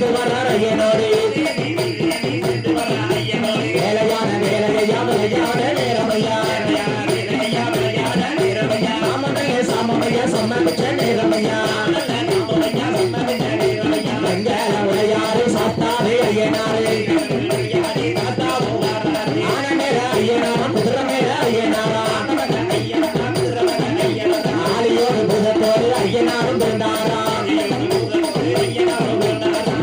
சென்று வர்றார் ஐயனோடு வேலையான வேலையான நேரமையா சாமமையா சம்மச்ச நேரமையா வெங்கல உடையாறு சாத்தாவே ஐயனாரே ஆனமேர ஐயனாரா குதிரமேர ஐயனாரா ஆலியோடு பூதத்தோடு ஐயனாரும் பிறந்தாரா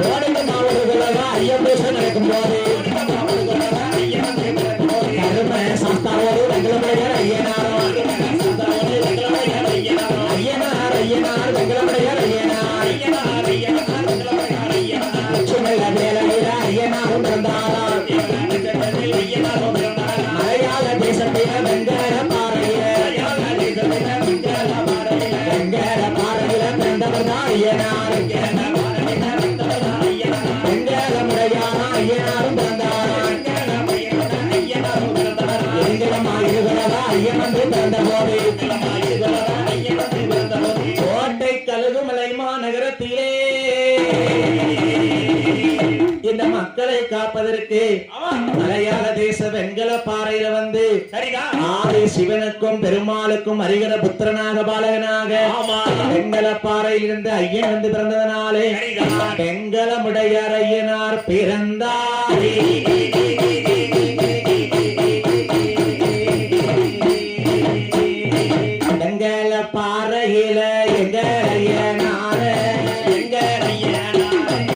ஓடுங்க மாவடுகளா ஐயம்பூசம் நடக்கும் போது கரும சாஸ்தாவோடு வெங்கலமுடையார் ஐயனாரா ஐயனார் ஐயனார் வெங்கலமுடையார் ஐயனார் வேலையில ஐயனாரும் பிறந்தாரா மலையாள தேசத்தில வெங்கட பாறையில வெங்கட பாறையில பிறந்தவர் தான் ஐயனார் வெங்கடமுடையார் ஐயனாரும் பிறந்தாரா எங்கடமாயிருகிறதா ஐயன் வந்து பிறந்த போது கோட்டை கழுகுமலை மாநகரத்திலே இந்த மக்களை காப்பதற்கு மலையாள தேச வெங்கல பாறையில வந்து ஆதி சிவனுக்கும் பெருமாளுக்கும் அறிகிற புத்திரனாக பாலகனாக வெங்கல பாறையில் இருந்து ஐயன் வந்து பிறந்ததனாலே வெங்கலமுடையார் ஐயனார் பிறந்தாரே